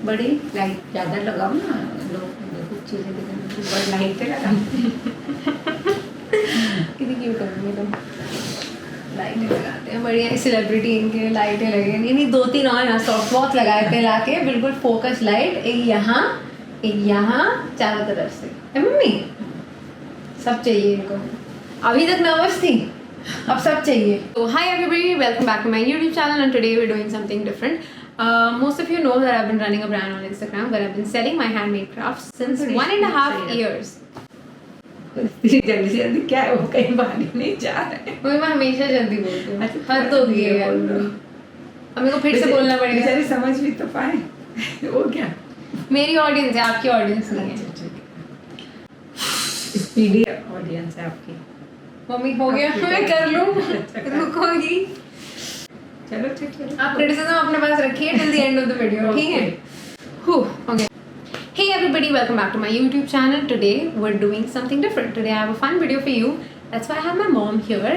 बड़ी लाइट ज़्यादा लगाओ ना, लोग कुछ चीज़ें दिखने बड़ी लाइट पे लगा कितनी क्यूट होगी तो लाइटें लगाते हैं बढ़िया, सेलिब्रिटी इनके लाइटें लगे नहीं 2-3 और यहाँ सॉफ्ट बॉक्स लगाए थे लाके, बिल्कुल फोकस लाइट, एक यहाँ चारों तरफ से। मम्मी सब चाहिए इनको, अभी तक नर्वस थी अब सब चाहिए। तो hi everybody, welcome back to my YouTube channel and today we are doing something different. Most of you know that I've been running a brand on Instagram where I've been selling my handmade crafts since 1.5 years. जल्दी जल्दी क्या है, वो कहीं बाहर नहीं जा रहे हैं। मैं हमेशा जल्दी बोलती हूँ, अच्छा, हद हो गई है यार। अब मेरे को फिर से बोलना पड़ेगा, बेचारे समझ भी तो पाए वो क्या। मेरी ऑडियंस है, आपकी ऑडियंस नहीं है। स्पीडी ऑडियंस है आपकी। मम्मी हो गया, मैं कर लूँ, रुकोगी? चलो ठीक है, आप क्रिटिसिज्म अपने पास रखिए till the end of the video, ठीक है? Okay. Hey everybody, welcome back to my YouTube channel. Today we're doing something different. Today I have a fun video for you. That's why I have my mom here.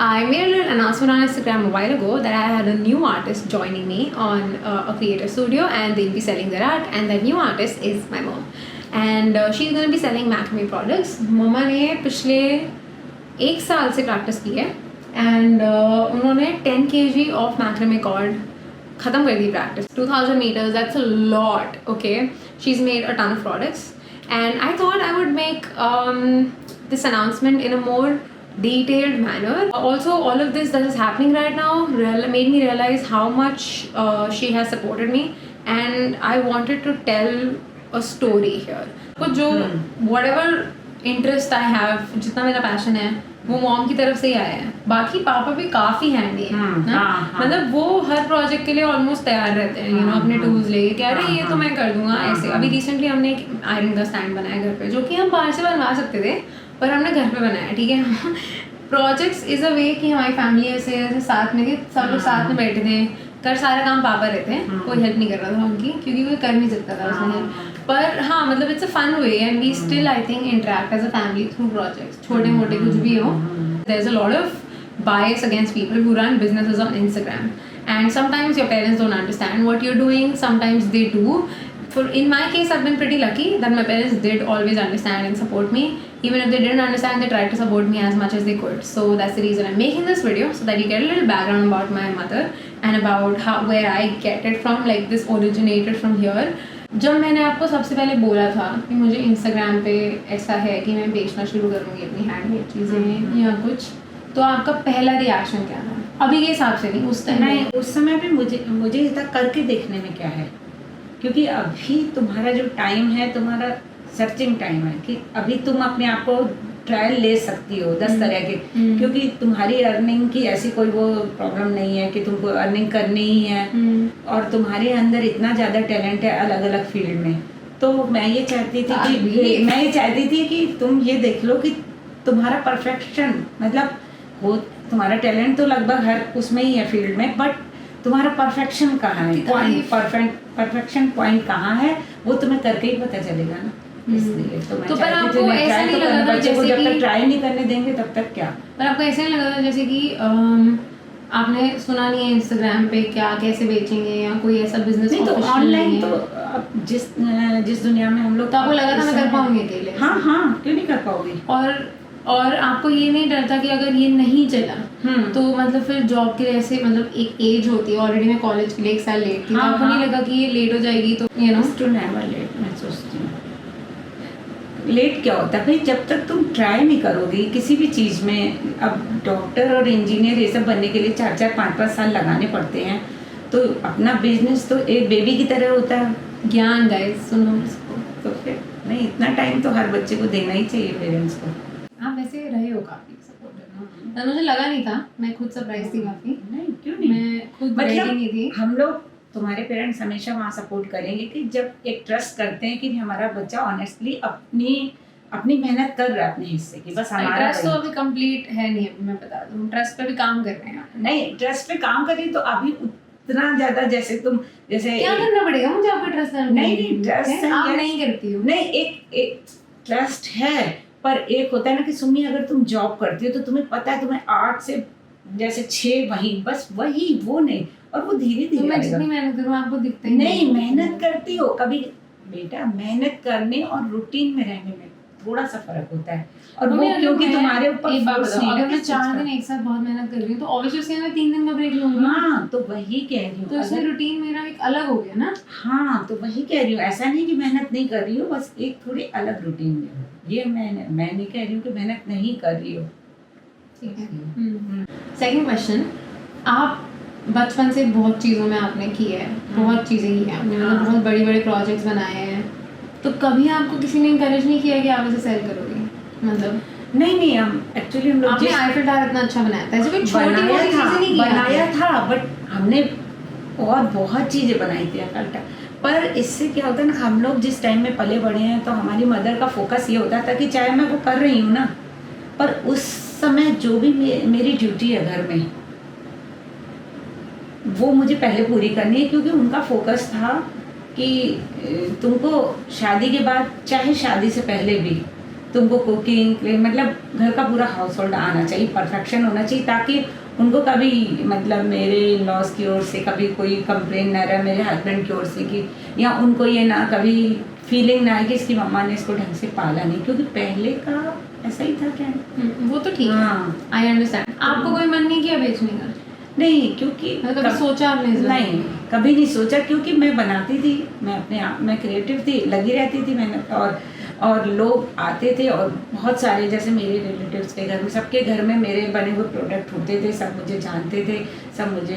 I made a little announcement on Instagram a while ago that I had a new artist joining me on a creator studio and they'll be selling their art, and that new artist is my mom. And she's going to be selling macrame products. मम्मा ने पिछले 1 साल से practice की है and उन्होंने 10 kg of macrame cord ख़त्म कर दी practice. 2000 meters, that's a lot. Okay, she's made a ton of products and I thought I would make this announcement in a more detailed manner. Also, all of this that is happening right now made me realize how much she has supported me, and I wanted to tell a story here. तो जो whatever interest I have, जितना मेरा passion है वो mom की तरफ से ही आया है. बाकी पापा भी काफ़ी हैंडी है ना, मतलब वो हर प्रोजेक्ट के लिए ऑलमोस्ट तैयार रहते हैं, यू नो, अपने टूल्स लेके कह रहे हैं ये तो मैं कर दूंगा ऐसे. अभी रिसेंटली हमने एक आयरन का स्टैंड बनाया घर पे, जो कि हम बाहर से बनवा सकते थे पर हमने घर पे बनाया. ठीक है, प्रोजेक्ट्स इज़ अ वे कि हमारी फैमिली ऐसे साथ में, कि सब लोग साथ में बैठे थे, कर सारा काम पापा रहते हैं, कोई हेल्प नहीं कर रहा था उनकी क्योंकि कोई कर नहीं सकता था उसमें. पर हाँ, मतलब it's a fun way and we still I think interact as a family through projects, छोटे मोटे कुछ भी हो. There is a lot of bias against people who run businesses on Instagram, and sometimes your parents don't understand what you're doing, sometimes they do. In my case, I've been pretty lucky that my parents did always understand and support me. Even if they didn't understand, they tried to support me as much as they could. So that's the reason I'm making this video, so that you get a little background about my mother and about where I get it from. Like, this originated from here. जब मैंने आपको सबसे पहले बोला था कि मुझे Instagram पे ऐसा है कि मैं बेचना शुरू करूँगी अपनी हैंडमेड चीज़ें या कुछ, तो आपका पहला रिएक्शन क्या था? अभी के हिसाब से नहीं, उस टाइम नहीं, उस समय पे मुझे इतना करके देखने में क्या है, क्योंकि अभी तुम्हारा जो टाइम है, तुम्हारा सर्चिंग टाइम है कि अभी तुम अपने आप को ट्रायल ले सकती हो 10 तरह के, क्योंकि तुम्हारी अर्निंग की ऐसी कोई वो प्रॉब्लम नहीं है कि तुमको अर्निंग करनी ही है, और तुम्हारे अंदर इतना ज़्यादा टैलेंट है अलग अलग फील्ड में. तो मैं ये चाहती थी कि तुम ये देख लो कि तुम्हारा परफेक्शन, मतलब वो तुम्हारा टैलेंट तो लगभग हर उसमें ही है फील्ड में, बट तुम्हारा परफेक्शन कहाँ है, परफेक्शन पॉइंट कहाँ है, वो तुम्हें करके ही पता चलेगा ना. इसलिए तो पर आपको ऐसा नहीं लगा था जैसे जब तक ट्राई नहीं करने देंगे तब तक क्या. पर आपको ऐसा नहीं लगा था जैसे कि आपने सुना नहीं है इंस्टाग्राम पे क्या कैसे बेचेंगे या कोई ऐसा बिजनेस? नहीं, तो ऑनलाइन तो अब जिस दुनिया में हम लोग, तो आपको लगा था मैं कर पाऊंगी अकेले? हाँ, क्यों नहीं कर पाओगी. और आपको ये नहीं डर था कि अगर ये नहीं चला तो मतलब फिर जॉब के लिए ऐसे, मतलब एक एज होती है, ऑलरेडी मैं कॉलेज के लिए 1 साल लेट थी, आपको नहीं लगा कि ये लेट हो जाएगी? तो you know, too never late. मैं सोचती हूँ लेट क्या होता है भाई, जब तक तुम ट्राई नहीं करोगी किसी भी चीज़ में. अब डॉक्टर और इंजीनियर ये सब बनने के लिए 4-4, 5-5 साल लगाने पड़ते हैं, तो अपना बिजनेस तो एक बेबी की तरह होता है. ज्ञान गाइस, सुनो इसको. तो फिर नहीं, इतना टाइम तो हर बच्चे को देना ही चाहिए, पेरेंट्स को. आप वैसे रहे हो काफ़ी सपोर्टिव ना, मुझे लगा नहीं था, मैं खुद सरप्राइज थी काफ़ी. नहीं, क्यों नहीं, मैं खुद रेडी नहीं थी. हम लोग, तुम्हारे पेरेंट्स हमेशा वहाँ सपोर्ट करेंगे कि जब एक ट्रस्ट करते हैं कि हमारा बच्चा ऑनेस्टली अपनी मेहनत कर रहा है अपने हिस्से की. बस हमारा ट्रस्ट तो अभी कंप्लीट है नहीं, अभी मैं बता दूँ, ट्रस्ट पे भी काम कर रहे हैं. नहीं, ट्रस्ट पे काम कर रही तो अभी उतना ज़्यादा जैसे क्या करना पड़ेगा मुझे आपका ट्रस्ट करने? नहीं, ट्रस्ट आप नहीं करती हो. नहीं, एक ट्रस्ट है, पर एक होता है ना कि सुमी, अगर तुम जॉब करती हो तो तुम्हें पता है तुम्हें 8 से जैसे 6 वही, बस वही, वो नहीं. और वो धीरे तो धीरे मैं आएगा। जितनी मेहनत करूँ आपको दिखता ही नहीं, मेहनत करती हो कभी बेटा, मेहनत करने और रूटीन में रहने में थोड़ा सा फर्क होता है, और वो मम्मी, अगर क्योंकि मैं- तुम्हारे ऊपर एक बात फोर्स बताओ, नहीं है अगर ना मैं किस 4 चीज़ का। दिन एक साथ बहुत मेहनत कर रही हूँ तो ऑब्वियसली मैं 3 दिन का ब्रेक लूंगी। हाँ, तो वही कह रही हूँ, तो इसमें रूटीन मेरा एक अलग हो गया ना। हाँ, तो वही कह रही हूँ, ऐसा नहीं कि मेहनत नहीं कर रही हो, बस एक थोड़ी अलग रूटीन में हो। ये मैं नहीं कह रही हूँ कि मेहनत नहीं कर रही हो। ठीक है। सेकंड क्वेश्चन, आप बचपन से बहुत चीज़ों में आपने की है, बहुत चीज़ें की हैं आपने, मतलब बहुत बड़े बड़े प्रोजेक्ट्स बनाए हैं, तो कभी आपको किसी ने इंकरेज नहीं किया कि आप इसे सेल करोगे? मतलब नहीं, हम एक्चुअली हम लोग आपने आईफिल टावर इतना अच्छा बनाया था, ऐसे कोई छोटी मोटी बनाया चीज़ें था, नहीं की बनाया आपने? था, बट हमने और बहुत चीजें बनाई थी अकल्टा। पर इससे क्या होता है ना, हम लोग जिस टाइम में पले बड़े हैं तो हमारी मदर का फोकस ये होता था कि चाहे मैं वो कर रही हूँ ना, पर उस समय जो भी मेरी ड्यूटी है घर में वो मुझे पहले पूरी करनी है, क्योंकि उनका फोकस था कि तुमको शादी के बाद, चाहे शादी से पहले भी तुमको कुकिंग, मतलब घर का पूरा हाउस होल्ड आना चाहिए, परफेक्शन होना चाहिए, ताकि उनको कभी मतलब मेरे लॉस की ओर से कभी कोई कंप्लेन ना रहे, मेरे हस्बैंड की ओर से कि, या उनको ये ना कभी फीलिंग ना आए कि इसकी मम्मा ने इसको ढंग से पाला नहीं, क्योंकि पहले का ऐसा ही था क्या। वो तो ठीक है, हाँ, आई अंडरस्टैंड। आपको कोई मन नहीं किया बेचने का? नहीं, क्योंकि मतलब कभी सोचा आपने इस बारे में? नहीं, कभी नहीं सोचा, क्योंकि मैं बनाती थी, मैं अपने आप में क्रिएटिव थी, लगी रहती थी मेहनत, और लोग आते थे, और बहुत सारे जैसे मेरे रिलेटिव्स के घर में, सबके घर में मेरे बने हुए प्रोडक्ट होते थे, सब मुझे जानते थे, सब मुझे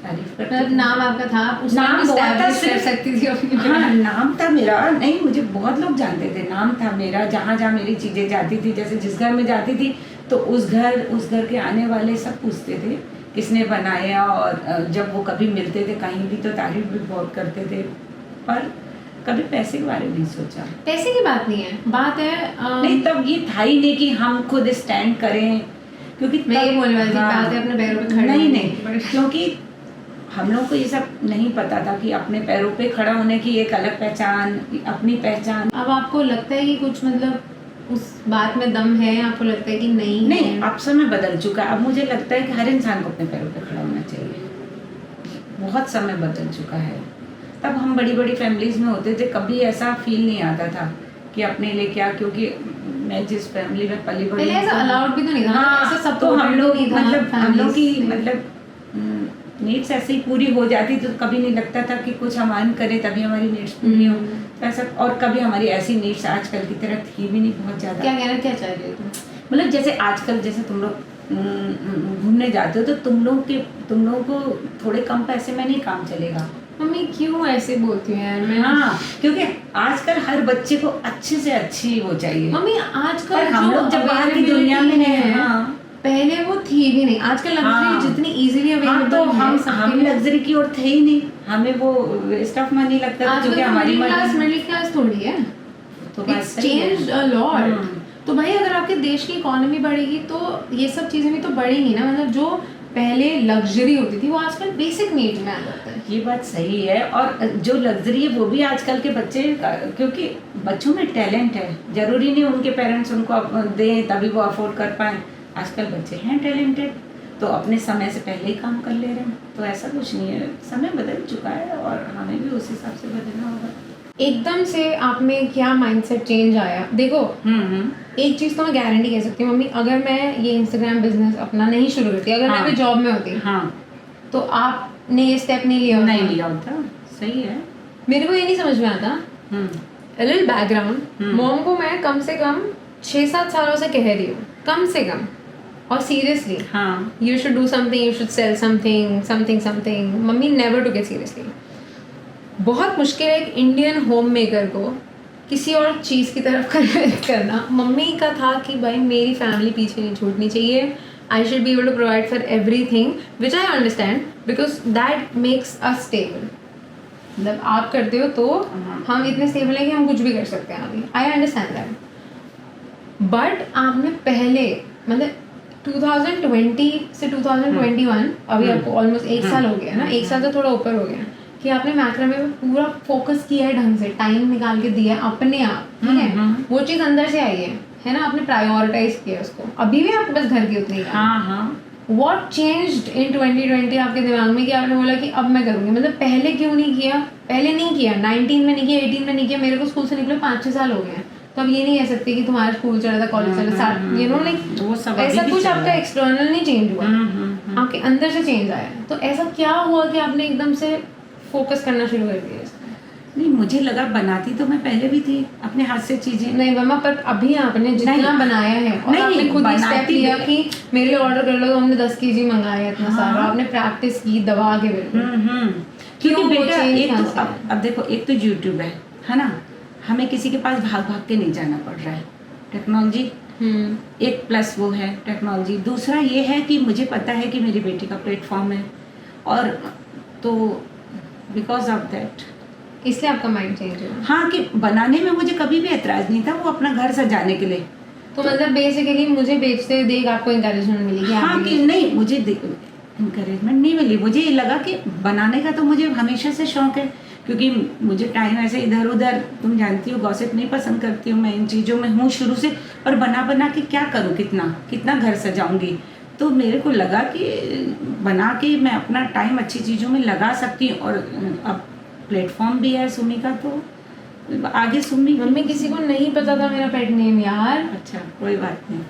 तारीफ करते मतलब थे। नाम आपका था, उस नाम टाइम बहुत था, establish कर सिर्फ- सकती थी अपनी हाँ, नाम था मेरा, नहीं मुझे बहुत लोग जानते थे, नाम था मेरा, जहाँ जहाँ मेरी चीज़ें जाती थी, जैसे जिस घर में जाती थी तो उस घर के आने वाले सब पूछते थे किसने बनाया, और जब वो कभी मिलते थे कहीं भी तो तारीफ भी बहुत करते थे, पर कभी पैसे के बारे में नहीं सोचा। पैसे की बात नहीं है, बात है नहीं, तब ये था ही नहीं कि हम खुद स्टैंड करें, क्योंकि मैं ये तब- बोलने वाली थी, हाँ, बात है अपने पैरों पे खड़े नहीं होने नहीं, की। क्योंकि हम लोग को ये सब नहीं पता था कि अपने पैरों पे खड़ा होने की एक अलग पहचान, अपनी पहचान। अब आपको लगता है कि कुछ मतलब उस बात में दम है, आपको लगता है कि नहीं नहीं, है? अब समय बदल चुका है, अब मुझे लगता है कि हर इंसान को अपने पैरों पे खड़ा होना चाहिए, बहुत समय बदल चुका है। तब हम बड़ी बड़ी फैमिलीज में होते थे, कभी ऐसा फील नहीं आता था कि अपने लिए क्या, क्योंकि मैं जिस फैमिली में पली बड़ी पहले ऐसा अलाउड भी तो नहीं था, हाँ, ऐसा सब तो हम लोग मतलब हम लोग की families में। मतलब नीड्स ऐसे ही पूरी हो जाती, तो कभी नहीं लगता था कि कुछ हम अर्न करें तभी हमारी नीड्स पूरी हो, तो ऐसा। और कभी हमारी ऐसी नीड्स आजकल की तरह थी भी नहीं बहुत ज़्यादा। क्या कहना क्या चाह रही हो तुम? मतलब जैसे आजकल जैसे तुम लोग घूमने जाते हो तो तुम लोगों को थोड़े कम पैसे में नहीं काम चलेगा। मम्मी क्यों ऐसे बोलती हूँ यार मैं? हाँ, क्योंकि आजकल हर बच्चे को अच्छे से अच्छी वो चाहिए, मम्मी आजकल और हम जो लोग जब बाहर की availability दुनिया में है, हैं, हाँ, पहले वो थी भी नहीं, आजकल लग्जरी हाँ। जितनी इजीली हाँ, अवेलेबल तो है हम सबके लिए। लग्जरी की ओर थे ही नहीं, हमें वो वेस्ट ऑफ मनी लगता था, आजकल क्योंकि तो हमारी मिडिल क्लास थोड़ी है, तो बात इट्स सही है। Changed a lot. हम्म। तो भाई अगर आपके देश की इकोनॉमी बढ़ेगी तो ये सब चीजें भी तो बढ़ेंगी ना, मतलब जो पहले लग्जरी होती थी वो आजकल बेसिक नीड्स में आ जाता है। ये बात सही है, और जो लग्जरी है वो भी आजकल के बच्चे, क्योंकि बच्चों में टैलेंट है, जरूरी नहीं उनके पेरेंट्स उनको दें तभी वो अफोर्ड कर पाएं। आजकल बच्चे हैं टैलेंटेड, तो अपने समय से पहले ही काम कर ले रहे हैं, तो ऐसा कुछ नहीं है, समय बदल चुका है और हमें भी उस हिसाब से बदलना होगा। एकदम से आप में क्या माइंडसेट चेंज आया? देखो एक चीज़ तो मैं गारंटी कह सकती हूँ मम्मी, अगर मैं ये इंस्टाग्राम बिजनेस अपना नहीं शुरू करती, अगर मैं हाँ। अभी जॉब में होती, हाँ, तो आपने ये स्टेप नहीं लिया होता? नहीं लिया होता, सही है। मेरे को ये नहीं समझ में आता। A little background, मॉम को मैं कम से कम 6-7 सालों से कह रही हूँ, कम से कम, और सीरियसली हाँ, you should do something, you should sell something. Mummy never took it seriously. बहुत मुश्किल है एक इंडियन होम मेकर को किसी और चीज़ की तरफ कन्विंस करना। मम्मी का था कि भाई मेरी फैमिली पीछे नहीं छूटनी चाहिए, I should be able to provide for everything, which I understand because that makes us stable. मतलब आप करते हो तो हम इतने स्टेबल हैं कि हम कुछ भी कर सकते हैं आगे, आई अंडरस्टैंड दैट। बट आपने पहले मतलब 2020 से 2021, अभी आपको ऑलमोस्ट 1 साल हो गया ना, 1 साल तो थोड़ा ऊपर हो गया कि आपने मैक्रामे में पूरा फोकस किया है, ढंग से टाइम निकाल के दिया है अपने आप, ठीक है, वो चीज़ अंदर से आई है ना, आपने प्रायोरिटाइज किया उसको। अभी भी आपके पास घर की उतनी है, हाँ, हाँ, व्हाट चेंज्ड इन 2020 आपके दिमाग में कि आपने बोला कि अब मैं करूँगी? मतलब पहले क्यों नहीं किया? पहले नहीं किया, 19 में नहीं किया, 18 में नहीं किया, मेरे को स्कूल से निकले 5-6 साल हो गए हैं, तो अब ये नहीं कह सकते कि तुम्हारा स्कूल चला था, कॉलेज चला था, यू नो लाइक ऐसा कुछ आपका एक्सटर्नल नहीं चेंज हुआ, आपके अंदर से चेंज आया। तो ऐसा क्या हुआ कि आपने एकदम से फोकस करना शुरू कर दिया? नहीं, मुझे लगा बनाती तो मैं पहले भी थी अपने हाथ से चीजें। नहीं मम्मा, पर अभी आपने जितना बनाया है और नहीं, आपने खुद ही स्टेप लिया कि मेरे लिए ऑर्डर कर लो, तो हमने 10 kg मंगाया इतना सारा, आपने प्रैक्टिस की दबा के बिल्कुल। क्योंकि बेटा एक तो अब देखो, एक तो यूट्यूब है ना, हमें किसी के पास भाग भाग के नहीं जाना पड़ रहा है, टेक्नोलॉजी एक प्लस वो है टेक्नोलॉजी। दूसरा ये है कि मुझे पता है कि मेरी बेटी का प्लेटफॉर्म है, और तो बिकॉज ऑफ दैट इसलिए आपका माइंड चेंज हुआ। हाँ, कि बनाने में मुझे कभी भी ऐतराज नहीं था, वो अपना घर सजाने के लिए। तो मतलब बेसिकली मुझे बेचते देख आपको इंकरेजमेंट मिली? हाँ, कि नहीं, मुझे इंकरेजमेंट नहीं मिली, मुझे ये लगा कि बनाने का तो मुझे हमेशा से शौक है, क्योंकि मुझे टाइम ऐसे इधर उधर, तुम जानती हो, गॉसिप नहीं पसंद करती हूँ मैं, इन चीज़ों में हूँ शुरू से, पर बना बना के क्या करूँ, कितना घर सजाऊंगी। तो मेरे को लगा कि बना के मैं अपना टाइम अच्छी चीज़ों में लगा सकती हूँ, और अब प्लेटफॉर्म भी है सुमी का, तो आगे सुमी। मम्मी किसी को नहीं पता था मेरा पेट नेम यार। अच्छा, कोई बात नहीं,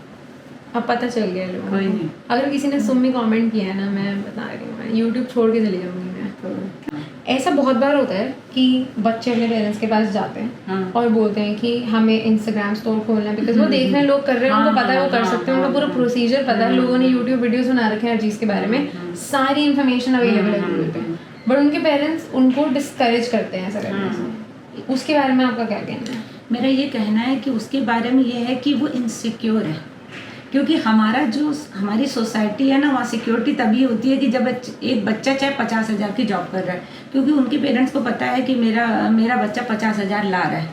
अब पता चल गया लोगों को। कोई नहीं। अगर किसी ने सुम्मी कमेंट किया है ना, मैं बता रही हूँ, मैं यूट्यूब छोड़ के चली जाऊंगी मैं। तो ऐसा बहुत बार होता है कि बच्चे अपने पेरेंट्स के पास जाते हैं और बोलते हैं कि हमें इंस्टाग्राम स्टोर खोलना है, बिकॉज वो देख रहे हैं लोग कर रहे हैं, उनको पता है वो कर सकते हैं, उनका पूरा प्रोसीजर पता है, लोगों ने यूट्यूब वीडियोस बना रखे हैं हर चीज़ के बारे में, सारी इन्फॉर्मेशन अवेलेबल है गूगल पे, बट उनके पेरेंट्स उनको डिस्करेज करते हैं ऐसा करने से। उसके बारे में आपका क्या कहना है? मेरा ये कहना है कि उसके बारे में ये है कि वो इनसिक्योर है, क्योंकि हमारी सोसाइटी है ना, वहाँ सिक्योरिटी तभी होती है कि जब एक बच्चा चाहे 50,000 की जॉब कर रहा है, क्योंकि उनके पेरेंट्स को पता है कि मेरा बच्चा 50,000 ला रहा है,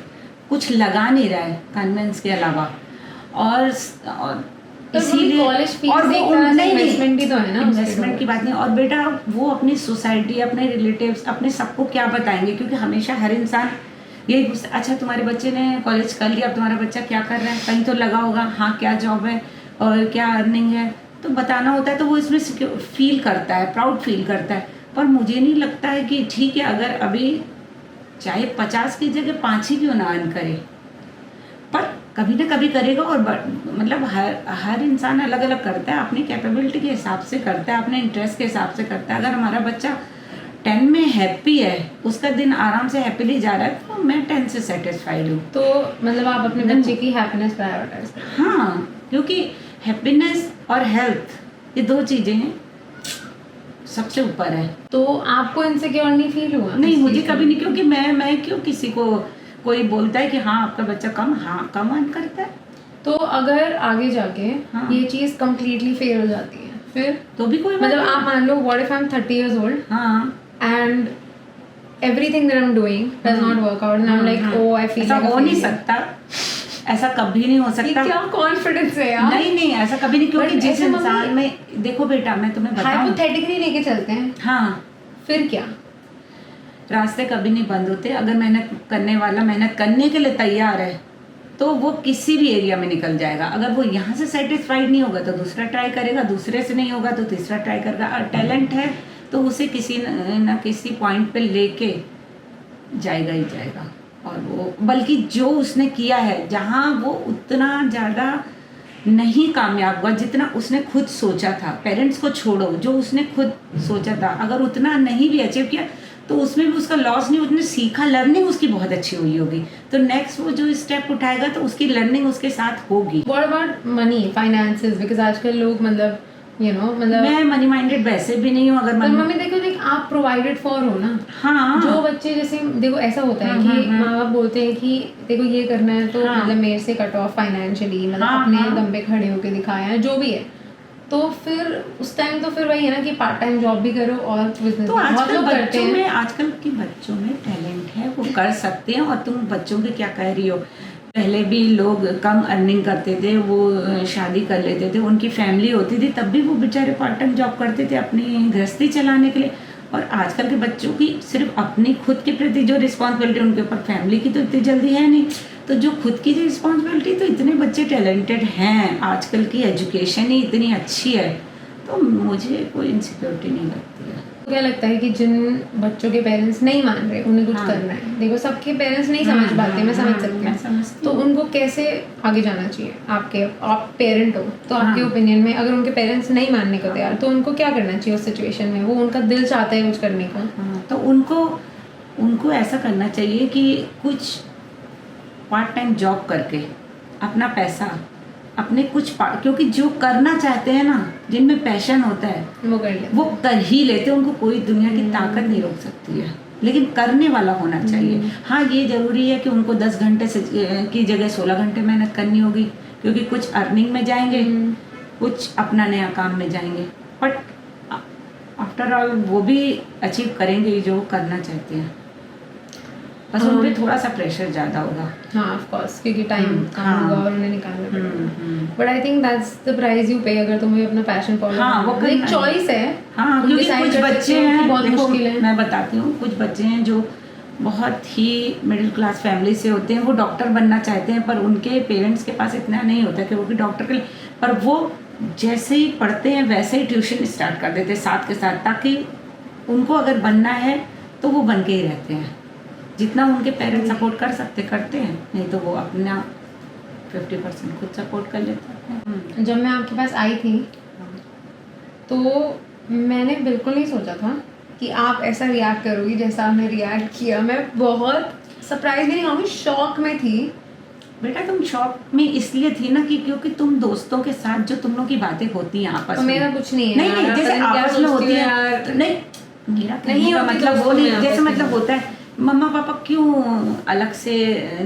कुछ लगा नहीं रहा है कन्वेंस के अलावा, और इसीलिए और इन्वेस्टमेंट भी तो है ना, इन्वेस्टमेंट की बात नहीं। और बेटा वो अपनी सोसाइटी, अपने रिलेटिव्स, अपने सबको क्या बताएंगे, क्योंकि हमेशा हर इंसान यही पूछता, अच्छा तुम्हारे बच्चे ने कॉलेज कर लिया, अब तुम्हारा बच्चा क्या कर रहा है, कहीं तो लगा होगा, हाँ क्या जॉब है और क्या अर्निंग है, तो बताना होता है, तो वो इसमें फील करता है, प्राउड फील करता है। पर मुझे नहीं लगता है कि ठीक है, अगर अभी चाहे 50 की जगह 5 ही क्यों ना अर्न करे, पर कभी ना कभी करेगा। और मतलब हर इंसान अलग अलग करता है, अपनी कैपेबिलिटी के हिसाब से करता है, अपने इंटरेस्ट के हिसाब से करता है। अगर हमारा बच्चा 10 में हैप्पी है, उसका दिन आराम से हैप्पीली जा रहा है, तो मैं 10 से सेटिस्फाइड हूँ। तो मतलब आप अपने बच्चे की हैप्पीनेस प्रायोरिटाइज करते हैं? हाँ, क्योंकि हैप्पीनेस और हेल्थ ये 2 चीज़ें हैं, सबसे ऊपर है। तो आपको इनसिक्योर नहीं फील हुआ? नहीं, मुझे कभी नहीं, क्योंकि मैं क्यों किसी को, कोई बोलता है कि हाँ आपका बच्चा कम अर्न करता है, तो अगर आगे जाके ये चीज़ कम्प्लीटली फेल हो जाती है फिर तो भी कोई मतलब आप मान लो what if I am 30 years old, हाँ, and everything that I'm doing does not work out and I'm like, oh I feel ऐसा like a हो नहीं failure. सकता, ऐसा कभी नहीं हो सकता। क्या कॉन्फिडेंस है यार? नहीं, ऐसा कभी नहीं, क्योंकि But जिस ऐसे इंसान में, देखो बेटा मैं तुम्हें बताऊं, हाइपोथेटिकली लेके चलते हैं, हाँ, फिर क्या? रास्ते कभी नहीं बंद होते। अगर मेहनत करने वाला मेहनत करने के लिए तैयार है, तो वो किसी भी एरिया में निकल जाएगा। अगर वो यहाँ से सेटिस्फाइड नहीं होगा तो दूसरा ट्राई करेगा, दूसरे से नहीं होगा तो तीसरा ट्राई करेगा। और टैलेंट है तो उसे किसी न किसी पॉइंट पे लेके जाएगा ही जाएगा। और वो बल्कि जो उसने किया है, जहाँ वो उतना ज़्यादा नहीं कामयाब हुआ जितना उसने खुद सोचा था, पेरेंट्स को छोड़ो, जो उसने खुद सोचा था, अगर उतना नहीं भी अचीव किया तो उसमें भी उसका लॉस नहीं, उसने सीखा, लर्निंग उसकी बहुत अच्छी हुई होगी, तो नेक्स्ट वो जो स्टेप उठाएगा तो उसकी लर्निंग उसके साथ होगी। What about money, finances? Because आजकल लोग मतलब मतलब मैं मनी माइंडेड वैसे भी नहीं हूँ। अगर मम्मी देखो, देख आप प्रोवाइडेड फॉर हो ना। हाँ, जो बच्चे जैसे देखो ऐसा होता है कि माँ बाप बोलते हैं कि देखो ये करना है तो मतलब मेरे से कट ऑफ फाइनेंशियली, मतलब अपने दम पे खड़े होके दिखाया है, जो भी है, तो फिर उस टाइम तो फिर वही है ना कि पार्ट टाइम जॉब भी करो और बिजनेस। तो आजकल के बच्चों में टैलेंट है, वो कर सकते हैं। और तुम बच्चों के क्या कह रही हो, पहले भी लोग कम अर्निंग करते थे, वो शादी कर लेते थे, उनकी फैमिली होती थी, तब भी वो बेचारे पार्ट टाइम जॉब करते थे अपनी गृहस्थी चलाने के लिए। और आजकल के बच्चों की सिर्फ अपनी खुद के प्रति जो रिस्पॉन्सिबिलिटी, उनके ऊपर फैमिली की तो इतनी जल्दी है नहीं, तो जो खुद की जो रिस्पॉन्सिबिलिटी, तो इतने बच्चे टैलेंटेड हैं, आजकल की एजुकेशन ही इतनी अच्छी है, तो मुझे कोई इनसिक्योरिटी नहीं लगती है। क्या लगता है कि जिन बच्चों के पेरेंट्स नहीं मान रहे उन्हें कुछ करना है, देखो सबके पेरेंट्स नहीं समझ पाते, मैं समझ सकती हूँ, तो उनको कैसे आगे जाना चाहिए? आप पेरेंट हो तो आपके ओपिनियन में अगर उनके पेरेंट्स नहीं मानने को तैयार तो उनको क्या करना चाहिए उस सिचुएशन में? वो उनका दिल चाहता है कुछ करने को, तो उनको ऐसा करना चाहिए कि कुछ पार्ट टाइम जॉब करके अपना पैसा अपने क्योंकि जो करना चाहते हैं ना, जिनमें पैशन होता है वो कर ही लेते हैं, उनको कोई दुनिया की ताकत नहीं रोक सकती है, लेकिन करने वाला होना चाहिए। हाँ, ये ज़रूरी है कि उनको 10 घंटे की जगह 16 घंटे मेहनत करनी होगी, क्योंकि कुछ अर्निंग में जाएंगे, कुछ अपना नया काम में जाएंगे, बट आफ्टर ऑल वो भी अचीव करेंगे जो करना चाहते हैं, बस उन पे थोड़ा सा प्रेशर ज़्यादा होगा। हाँ, ऑफ कोर्स, क्योंकि टाइम कम होगा और उन्हें निकालना पड़ेगा। But I think that's the price you पे अगर तुम्हें अपना पैशन फॉलो करना है। एक चॉइस है। हाँ, क्योंकि कुछ बच्चे हैं, बहुत मुश्किल है। मैं बताती हूँ, कुछ बच्चे हैं जो बहुत ही मिडिल क्लास फैमिली से होते हैं, वो डॉक्टर बनना चाहते हैं, पर उनके पेरेंट्स के पास इतना नहीं होता कि वो भी डॉक्टर के लिए, पर वो जैसे ही पढ़ते हैं वैसे ही ट्यूशन स्टार्ट कर देते हैं साथ के साथ, ताकि उनको अगर बनना है तो वो बन के ही रहते हैं। जितना उनके पेरेंट्स सपोर्ट कर सकते करते हैं, नहीं तो वो अपना 50% खुद सपोर्ट कर लेते हैं। जब मैं आपके पास आई थी तो मैंने बिल्कुल नहीं सोचा था कि आप ऐसा रिएक्ट करोगी जैसा आपने रिएक्ट किया। मैं बहुत सरप्राइज भी नहीं कहूँगी, शॉक में थी। बेटा तुम शॉक में इसलिए थी ना कि क्योंकि तुम दोस्तों के साथ जो तुम लोग की बातें होती हैं आपस में, मेरा कुछ नहीं है। नहीं जैसे आपस में होती है, नहीं मेरा नहीं का मतलब वो नहीं, जैसे मतलब होता है मम्मा पापा क्यों अलग से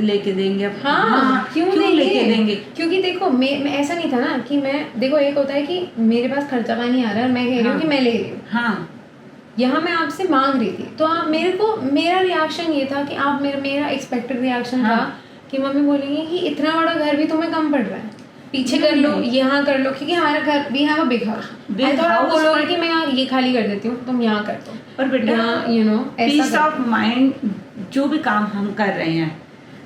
लेके देंगे? हाँ, क्यों लेके देंगे? क्योंकि देखो मैं ऐसा नहीं था ना कि मैं, देखो एक होता है कि मेरे पास खर्चा पानी आ रहा है और मैं कह रही हूँ कि मैं ले रही हूँ। हाँ, यहाँ मैं आपसे मांग रही थी, तो आप मेरा रिएक्शन ये था कि आप मेरा एक्सपेक्टेड रिएक्शन था कि मम्मी बोलेंगी कि इतना बड़ा घर भी तुम्हें कम पड़ रहा है, पीछे कर लो, यहाँ कर लो, क्योंकि हमारा घर भी है बिग हाउस। तो आप बोलोगे कि मैं यहाँ ये खाली कर देती हूँ, तुम यहाँ कर दो। पर बेटा you know, peace of mind, जो भी काम हम कर रहे हैं,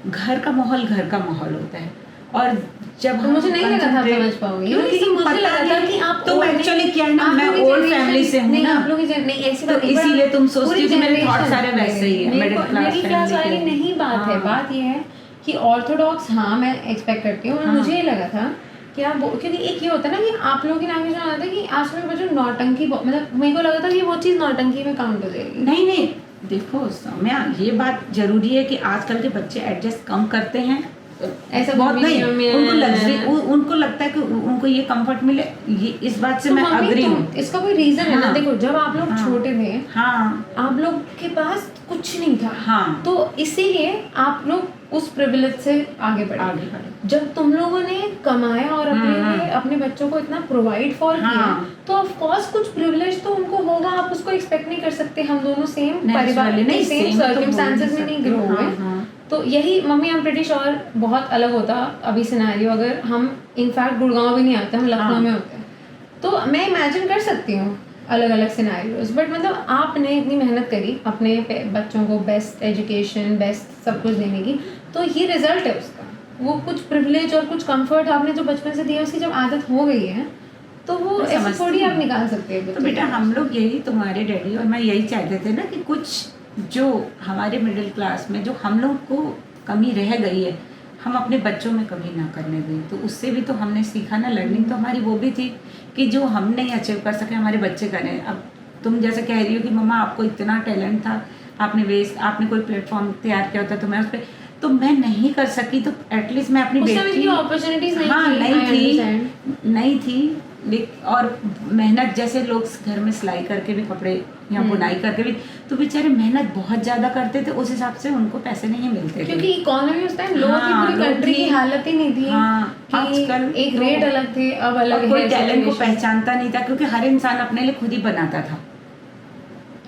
घर का माहौल होता है, और जब तो मुझे नहीं लगा था समझ पाओगे, क्योंकि मुझे लगा था कि आप तो एक्चुअली क्या है ना, मैं ओल्ड फैमिली से हूँ ना, आप लोग नहीं ऐसी बात नहीं, इसीलिए तुम सोचती हो कि मेरे थॉट सारे वैसे ही है। मिडिल क्लास वाली नहीं बात है, बात ये है कि ऑर्थोडॉक्स हाँ मैं एक्सपेक्ट करती हूँ। मुझे ये लगा था कि आप, क्योंकि एक ये होता है ना कि आप लोगों की लैंग्वेज में आता है कि आजकल के बच्चे नौटंकी, मतलब मेरे को लगा था कि वो चीज़ नौटंकी में काउंट हो जाएगी। नहीं, देखो सौम्या, ये बात जरूरी है कि आजकल के बच्चे एडजस्ट कम करते हैं, ऐसा बहुत नहीं, उनको लग्जरी, उनको लगता है कि उनको ये कंफर्ट मिले, ये इस बात से मैं अग्री हूँ। इसका कोई रीजन है ना, देखो जब आप लोग छोटे थे, आप लोग के पास कुछ नहीं था, तो इसीलिए आप लोग उस प्रिविलेज से आगे बढ़े। जब तुम लोगों ने कमाया और अपने बच्चों को इतना प्रोवाइड फॉर किया, तो ऑफ कोर्स कुछ प्रिविलेज तो उनको होगा, आप उसको एक्सपेक्ट नहीं कर सकते। हम दोनों सेम परिवार नहीं, सेम सर्कमस्टेंसेस में नहीं ग्रो हुए, तो यही mummy I am pretty sure बहुत अलग होता अभी सिनेरियो, अगर हम इनफैक्ट गुड़गांव भी नहीं आते, हम लखनऊ में होते हैं, तो मैं इमेजिन कर सकती हूँ अलग अलग सिनेरियोज। बट मतलब आपने इतनी मेहनत करी अपने बच्चों को बेस्ट एजुकेशन, बेस्ट सब कुछ देने की, तो ये रिजल्ट है उसका। वो कुछ प्रिविलेज और कुछ कंफर्ट आपने जो बचपन से दिया, उसकी जब आदत हो गई है तो वो ऐसे थोड़ी आप निकाल सकते हैं। तो बेटा हम लोग यही, तुम्हारे डैडी और मैं यही चाहते थे ना कि कुछ जो हमारे मिडिल क्लास में जो हम लोग को कमी रह गई है, हम अपने बच्चों में कभी ना करने दें। तो उससे भी तो हमने सीखा ना, लर्निंग तो हमारी वो भी थी कि जो हम नहीं अचीव कर सके हमारे बच्चे करें। अब तुम जैसे कह रही हो कि मम्मा आपको इतना टैलेंट था, आपने कोई प्लेटफॉर्म तैयार किया होता तो मैं उस पर, तो मैं नहीं कर सकी, तो एटलीस्ट मैं अपनी बेटी, अपॉर्चुनिटीज नहीं थी और मेहनत, जैसे लोग घर में सिलाई करके भी कपड़े या बुनाई करके भी, तो बेचारे मेहनत बहुत ज्यादा करते थे, उस हिसाब से उनको पैसे नहीं मिलते थे, क्योंकि इकोनॉमी उस टाइम लोगों की पूरी कंट्री की हालत ही नहीं थी। आजकल एक रेट अलग थे, अब अलग है। कोई टैलेंट को पहचानता नहीं था, क्योंकि हर इंसान अपने लिए खुद ही बनाता था।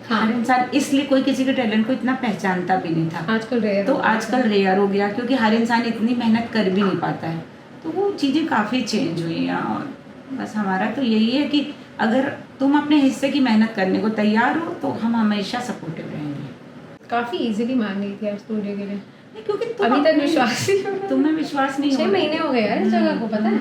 हर इंसान, इसलिए कोई किसी के टैलेंट को इतना पहचानता भी नहीं था। आजकल रेयर, तो आजकल रेयर हो गया, क्योंकि हर इंसान इतनी मेहनत कर भी नहीं पाता है। तो वो चीज़ें काफ़ी चेंज हुई हैं, और बस हमारा तो यही है कि अगर तुम अपने हिस्से की मेहनत करने को तैयार हो तो हम हमेशा सपोर्टिव रहेंगे। काफ़ी इजीली मान रही थी आप स्टूडियो के लिए, क्योंकि अभी तक विश्वास तुम्हें विश्वास नहीं, 6 महीने हो गए यार इस जगह को, पता है।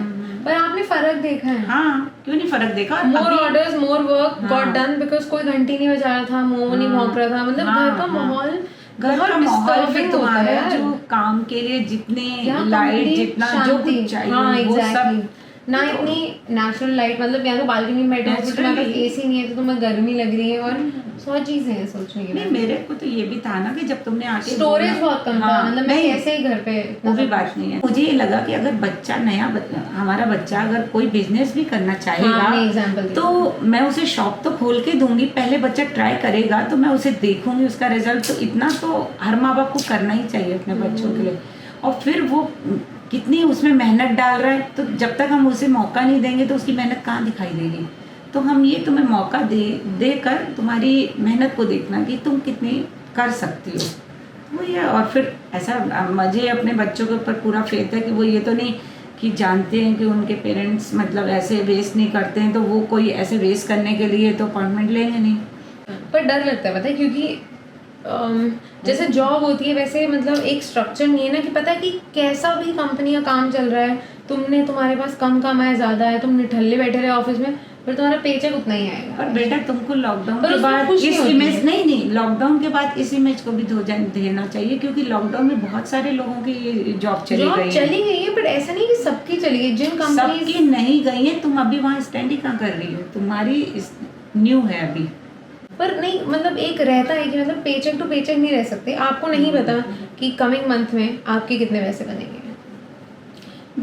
पर आपने फर्क देखा है? हाँ, क्यों नहीं फर्क देखा। More orders, more work got done because कोई घंटी नहीं बजा रहा था, मोह नहीं भौंक रहा था, मतलब घर का माहौल, घर का माहौल फिर तुम्हारा जो काम के लिए जितने लाइट, जितना जो कुछ चाहिए वो सब ना, इतनी नेचुरल लाइट, मतलब यहाँ तो बालकनी में बैठे हो, तुम्हारे पास एसी नहीं है तो तुम्हें गर्मी लग रही है, और 100 चीजें हैं सोचने की। नहीं, मेरे को तो ये भी था ना कि जब तुमने आके स्टोरेज बहुत कम था, मतलब मैं कैसे ही घर पे, वो भी बात नहीं है। मुझे ये लगा कि अगर बच्चा हमारा बच्चा अगर कोई बिजनेस भी करना चाहेगा तो मैं उसे शॉप तो खोल के दूंगी, पहले बच्चा ट्राई करेगा तो मैं उसे देखूंगी उसका रिजल्ट, तो इतना तो हर माँ बाप को करना ही चाहिए अपने बच्चों के लिए। और फिर वो कितनी उसमें मेहनत डाल रहा है, तो जब तक हम उसे मौका नहीं देंगे तो उसकी मेहनत कहाँ दिखाई देगी। तो हम ये तुम्हें मौका देकर तुम्हारी मेहनत को देखना कि तुम कितनी कर सकती हो, वो ये। और फिर ऐसा मुझे अपने बच्चों के ऊपर पूरा फेथ है कि वो ये तो नहीं कि जानते हैं कि उनके पेरेंट्स मतलब ऐसे वेस्ट नहीं करते हैं, तो वो कोई ऐसे वेस्ट करने के लिए तो अपॉइंटमेंट लेंगे नहीं। पर डर लगता है, पता है, क्योंकि जैसे जॉब होती है वैसे मतलब एक स्ट्रक्चर नहीं है ना, कि पता है कि कैसा भी कंपनी का काम चल रहा है, तुम्हारे पास कम आया ज़्यादा है, तुम निठल्ले बैठे रहे ऑफिस में, फिर तुम्हारा पेचेक उतना ही आएगा। पर बेटा तुमको लॉकडाउन के बाद इस इमेज नहीं लॉकडाउन के बाद इस इमेज को भी देना चाहिए, क्योंकि लॉकडाउन में बहुत सारे लोगों की ये जॉब चली गई है, बट ऐसा नहीं कि सबकी चली गई, जिन कंपनी सबकी नहीं गई है। तुम अभी वहाँ स्टैंड ही कहाँ कर रही हो, तुम्हारी न्यू है अभी। पर नहीं, मतलब एक रहता है कि मतलब पेचेक टू पेचेक नहीं रह सकते, आपको नहीं पता कि कमिंग मंथ में आपके कितने पैसे बनेंगे।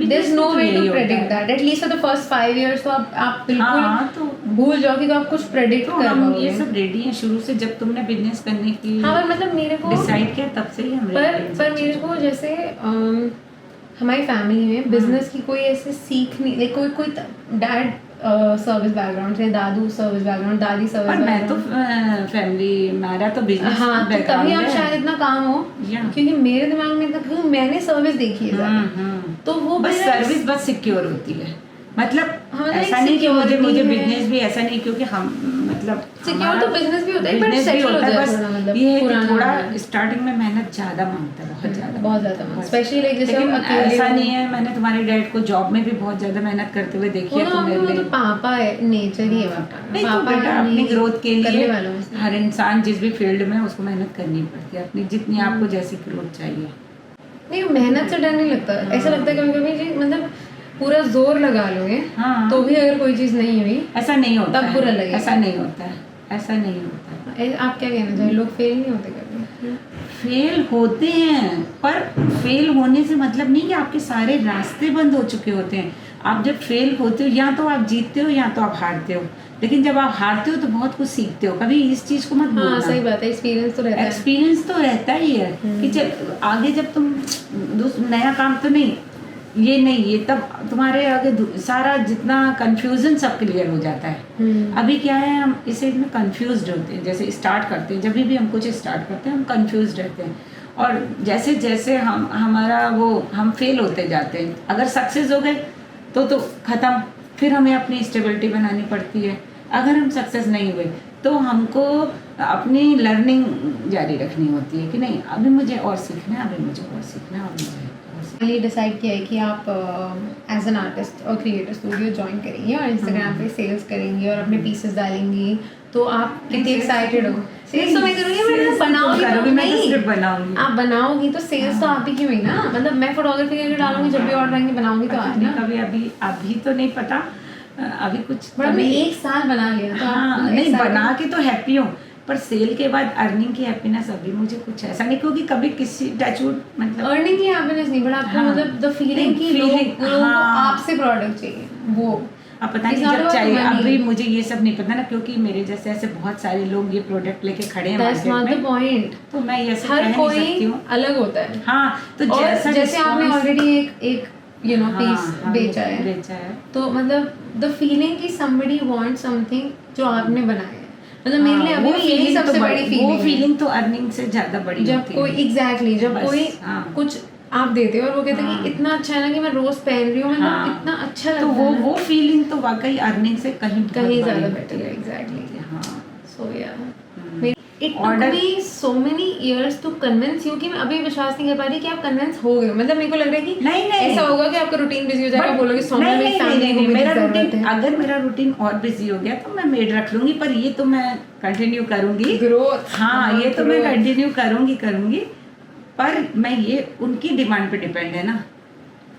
There's no way to predict that. At least for the first 5 years तो आप बिल्कुल तो भूल जाओ कि तो आप कुछ प्रेडिक्ट कर पाओगे। ये सब रेडी है शुरू से, जब तुमने बिजनेस करने की पर मतलब मेरे को डिसाइड किया तब से ही हम पर मेरे को जैसे हमारी फैमिली में बिजनेस की कोई ऐसे सीख नहीं, लाइक कोई डैड सर्विस बैकग्राउंड से, दादू सर्विस बैकग्राउंड, दादी सर्विस बैकग्राउंड, मैं तो फैमिली मेरा तो बिजनेस बैकग्राउंड, तभी आप शायद इतना काम हो, क्योंकि मेरे दिमाग में इतना, क्योंकि मैंने सर्विस देखी है, तो वो बस सर्विस बस सिक्योर होती है, मतलब ऐसा नहीं कि मुझे बिजनेस भी ऐसा नहीं, क्योंकि हम मतलब सिक्योर तो बिजनेस भी होता है, बट सेटल हो जाता है, मतलब ये है कि थोड़ा स्टार्टिंग में मेहनत ज्यादा मांगता है, बहुत ज्यादा, स्पेशली लाइक जैसे ऐसा नहीं है। मैंने तुम्हारे डैड को जॉब में भी बहुत ज्यादा मेहनत करते हुए देखी है, तो पापा है, नेचर ही है पापा अपनी ग्रोथ के लिए हर इंसान जिस भी फील्ड में उसको मेहनत करनी पड़ती है, अपनी जितनी आपको जैसी ग्रोथ चाहिए। नहीं, मेहनत से डर नहीं लगता, ऐसा लगता है कभी-कभी मतलब पूरा जोर लगा लोगे तो भी अगर कोई चीज नहीं हुई, ऐसा नहीं होता, तब बुरा लगेगा। ऐसा नहीं होता है, ऐसा नहीं होता है। आप क्या कहना चाहिए, लोग फेल नहीं होते कभी? फेल होते हैं, पर फेल होने से मतलब नहीं कि आपके सारे रास्ते बंद हो चुके होते हैं। आप जब फेल होते हो, या तो आप जीतते हो या तो आप हारते हो, लेकिन जब आप हारते हो तो बहुत कुछ सीखते हो। कभी इस चीज को मत भूलना। हाँ, सही बात है, एक्सपीरियंस तो रहता ही है कि जब आगे जब तुम नया काम तो नहीं, ये तब तुम्हारे आगे सारा जितना कंफ्यूजन सब क्लियर हो जाता है। अभी क्या है, हम इस एज में कंफ्यूज्ड होते हैं, जैसे स्टार्ट करते हैं, जब भी हम कुछ स्टार्ट करते हैं हम कंफ्यूज्ड रहते हैं, और जैसे जैसे हम फेल होते जाते हैं। अगर सक्सेस हो गए तो ख़त्म, फिर हमें अपनी स्टेबिलिटी बनानी पड़ती है। अगर हम सक्सेस नहीं हुए तो हमको अपनी लर्निंग जारी रखनी होती है कि नहीं, अभी मुझे और सीखना है, अभी मुझे और सीखना है, मैंने डिसाइड किया है कि आप एज एन आर्टिस्ट और क्रिएटर स्टूडियो ज्वाइन करेंगी और इंस्टाग्राम पे सेल्स करेंगी और अपने पीसेस डालेंगी, तो आप कितनी एक्साइटेड हो? सेल्स तो मैं करूँगी, मैं बनाऊंगी, आप बनाओगी तो सेल्स तो आप ही की हुई ना, मतलब मैं फोटोग्राफी करके डालूंगी, जब भी ऑर्डर आएंगे बनाऊंगी तो आप कभी अभी तो नहीं पता, अभी कुछ मैं 1 साल बना लिया तो हाँ, नहीं बना के तो हैप्पी हूँ, पर सेल के बाद अर्निंग की हैप्पीनेस अभी मुझे कुछ ऐसा नहीं, क्योंकि कभी किसी टचवुड मतलब अर्निंग की हैप्पीनेस नहीं, बट आपको मतलब द फीलिंग की लोगों को आपसे प्रोडक्ट चाहिए, वो अब पता नहीं जब चाहिए। अभी मुझे ये सब नहीं पता ना, क्योंकि मेरे जैसे ऐसे बहुत सारे लोग ये प्रोडक्ट लेके खड़े हैं मार्केट में, पॉइंट तो मैं ये सब हर कोई अलग होता है। हाँ, तो जैसे आपने ऑलरेडी एक पीस बेचा है, तो मतलब द फीलिंग कि somebody wants something जो आपने बनाया है, मतलब मेरे लिए अभी यही सबसे बड़ी फीलिंग है। वो फीलिंग तो अर्निंग से ज्यादा बड़ी जब होती कोई है। एग्जैक्टली जब कोई कुछ आप देते हो और वो कहते हैं कि इतना अच्छा है ना कि मैं रोज पहन रही हूँ, मतलब इतना अच्छा लगता है, तो वो फीलिंग तो वाकई अर्निंग से कहीं ज्यादा बेटर है। एग्जैक्टली, हाँ, सो या It took me so many years to convince you कि मैं अभी विश्वास नहीं कर पा रही कि आप कन्विंस हो गए हो। मतलब मेरे को लग रहा है कि नहीं ऐसा होगा कि आपका रूटीन बिजी हो जाएगा, आप बोलोगे सोमवार में फैमिली को मेरा मेरी जरूरत रूटीन, है। अगर मेरा रूटीन और बिजी हो गया तो मैं मेड रख लूंगी, पर ये तो मैं कंटिन्यू करूंगी। ग्रोथ, हाँ, ये तो मैं कंटिन्यू करूंगी, पर मैं ये उनकी डिमांड पे डिपेंड है ना।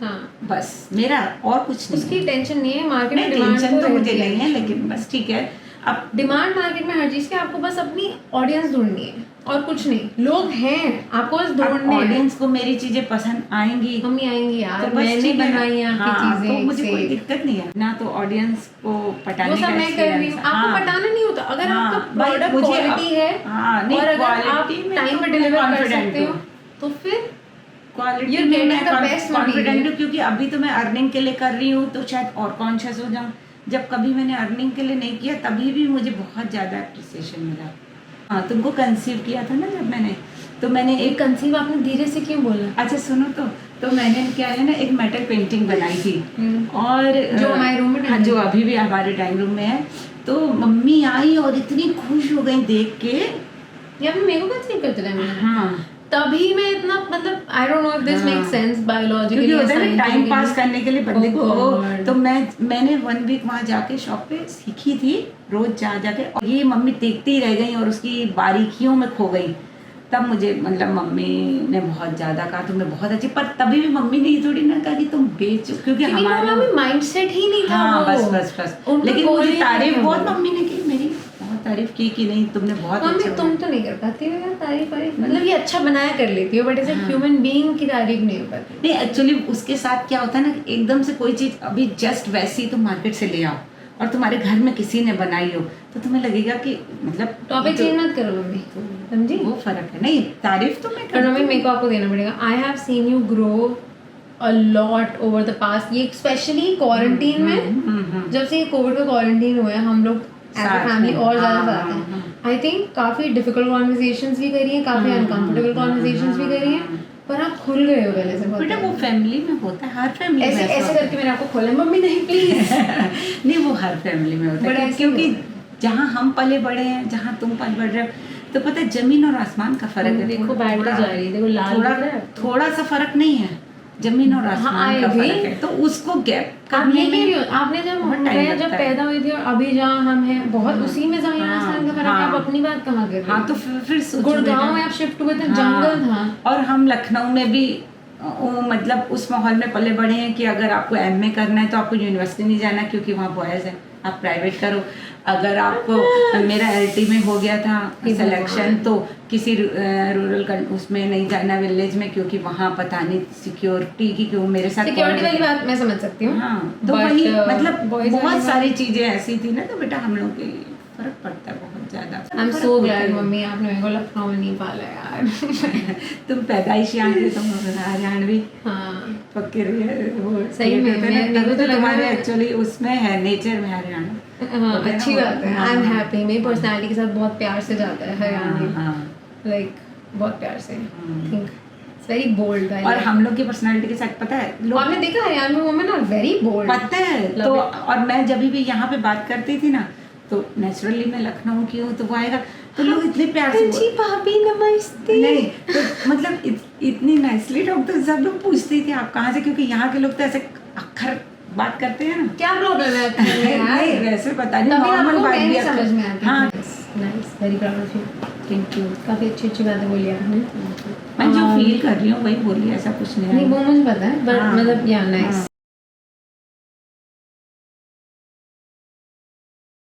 हाँ, बस मेरा और कुछ नहीं। उसकी टेंशन नहीं है, मार्केट में टेंशन डिमांड तो मुझे नहीं है, लेकिन बस ठीक है। अब डिमांड मार्केट में हर चीज की, आपको बस अपनी ऑडियंस ढूंढनी है और कुछ नहीं। लोग हैं, आपको बस ढूंढने हैं। ऑडियंस को मेरी चीजें पसंद आएंगी, मम्मी आएंगी यार, तो बस मैंने ठीक है। बनाई है आपकी हाँ, चीजें, तो मुझे से। कोई दिक्कत नहीं है ना। तो ऑडियंस को पटाने वो सब का मैं कर रही हूँ, experience, आपको हाँ, पटाना नहीं होता। अगर हाँ, आपका भाई, प्रोडक्ट मुझे क्वालिटी है हाँ, नहीं, और अगर आप quality में टाइम तो पे मैं डिलीवर कर confident सकते हो हूँ। तो फिर क्वालिटी You're में getting मैं the best कॉन्फिडेंट material. हूँ, क्योंकि अभी तो मैं अर्निंग के लिए कर रही हूँ, तो शायद और कॉन्शियस हो जाऊँ। जब कभी मैंने अर्निंग के लिए नहीं किया, तभी भी मुझे बहुत ज़्यादा अप्रिसिएशन मिला। हाँ, तुमको कंसीव किया था ना जब मैंने, तो मैंने एक कंसीव आपने धीरे से क्यों बोला? अच्छा सुनो, तो मैंने क्या है ना, एक मेटल पेंटिंग बनाई थी, और जो हमारे रूम में, हाँ, जो अभी भी हमारे ड्राइंग रूम में है। तो मम्मी आई और इतनी खुश हो गई देख के। या मेरे को कंसीव करते रहे। हाँ, तभी मैं इतना, मतलब I don't know if this makes sense biologically, क्योंकि होता है टाइम पास करने के लिए बंदे को। God. तो मैंने 1 वीक वहाँ जाके शॉप पे सीखी थी, रोज जाके, और ये मम्मी देखती ही रह गई और उसकी बारीकियों में खो गई। तब मुझे, मतलब मम्मी ने बहुत ज्यादा कहा तुमने बहुत अच्छी, पर तभी भी मम्मी ने ये थोड़ी ना कहा कि तुम बेचो, क्योंकि हमारा माइंडसेट ही नहीं था। हाँ, वो बस उनका लेकिन goal मुझे ही तारीफ नहीं था बहुत वो। मम्मी ने की, मेरी बहुत तारीफ की कि नहीं तुमने बहुत मम्मी अच्छा तुम तो नहीं कर पाती हो यार तारीफ वारीफ, मतलब ये अच्छा बनाया कर लेती हो, बट ऐसे ह्यूमन बीइंग की तारीफ नहीं हो पाती। नहीं, एक्चुअली उसके साथ क्या होता है ना, एकदम से कोई चीज अभी जस्ट वैसी तुम मार्केट से ले आओ और तुम्हारे घर में किसी ने बनाई हो, तो तुम्हें लगेगा कि मतलब टॉपिक चेंज मत करो मम्मी, समझी? वो फर्क है। नहीं, तारीफ तो मैं पर मम्मी मेरे को आपको देना पड़ेगा। I have seen you grow a lot over the past, ये स्पेशली क्वारंटीन में, जब से ये कोविड का क्वारंटीन हुआ है, हम लोग एज अ फैमिली और ज़्यादा साथ हैं। आई थिंक काफ़ी डिफिकल्ट कॉन्वर्सेशंस भी करी हैं, काफ़ी अनकंफर्टेबल कॉन्वर्सेशंस भी करी हैं, पर आप खुल गए हो पहले से बहुत। बेटा वो फैमिली में होता है, हर फैमिली में ऐसे ऐसा ऐसे होता करके मैंने आपको खोला, मम्मी नहीं प्लीज। नहीं, वो हर फैमिली में होता बड़ा है, ऐसे क्योंकि होता जहाँ हम पले बड़े हैं, जहाँ तुम पले बढ़ रहे हो, तो पता है जमीन और आसमान का फर्क है। देखो बैटरी जा रही है, देखो लाल दिख रहा है। थोड़ा सा फर्क नहीं है, जमीन और आसमान का I agree. फर्क है, तो उसको गैप आप ये कह रही हो, आपने जब बहुत time मैं जब लगता है। पैदा हुई थी और अभी जहाँ हम हैं, बहुत उसी में जमीन आसमान का फर्क है। आप अपनी बात कहाँ कर रहे हो? हाँ, तो फिर सोचो गुड़गांव बेटा। में आप शिफ्ट हुए थे, हाँ, जंगल था। और हम लखनऊ में भी मतलब उस माहौल में पले बड़े हैं कि अगर आपको एमए करना है तो आपको यूनिवर्सिटी नहीं जाना, क्योंकि वहाँ बॉयज है, आप प्राइवेट करो। अगर आपको, मेरा एलटी में हो गया था सिलेक्शन, तो किसी रूरल उसमें नहीं जाना, विलेज में, क्योंकि वहाँ पता नहीं सिक्योरिटी की, क्यों मेरे साथ सिक्योरिटी वाली बात मैं समझ सकती हूँ। हाँ, तो But, वही मतलब boys बहुत वाली सारी चीजें ऐसी थी ना, तो बेटा हम लोग की फर्क पड़ता है बहुत ज्यादा। I am so glad mummy आपने मेरे को लखनऊ में नहीं पाला यार। तुम पैदाइशी आंटी, तुम हरियाणवी हाँ पक्के रही वो सही में, मेरे को तो तुम्हारे लगा- एक्चुअली उसमें है, नेचर में हरियाणा। हाँ, अच्छी बात है। आई एम हाँ। हैप्पी, मेरी पर्सनालिटी के साथ बहुत प्यार से जाता है हरियाणवी, हाँ, लाइक बहुत प्यार से। Think it's very bold. और हम लोग की पर्सनालिटी के साथ पता है लोग, आपने देखा Haryanvi women are very bold, पता है तो। और मैं जब भी यहाँ पे बात करती थी ना, तो नेचुरली मैं लखनऊ की हूँ, तो वो आएगा तो लोग इतने प्यार से जी भाभी नमस्ते। नहीं, तो मतलब इतनी नाइसली लोग, तो सब लोग पूछते थे आप कहाँ से, क्योंकि यहाँ के लोग तो ऐसे अक्खर बात करते हैं ना। क्या प्रॉब्लम है नहीं, वैसे पता नहीं, तभी नॉर्मल आपको बात नहीं भी समझ में आती। हाँ, nice, very proud of you. Thank you. काफी अच्छी अच्छी बातें बोली आपने। मैं जो फील कर रही हूँ वही बोली, ऐसा कुछ नहीं नहीं है। वो मुझे पता है, बट हाँ। मतलब या नाइस।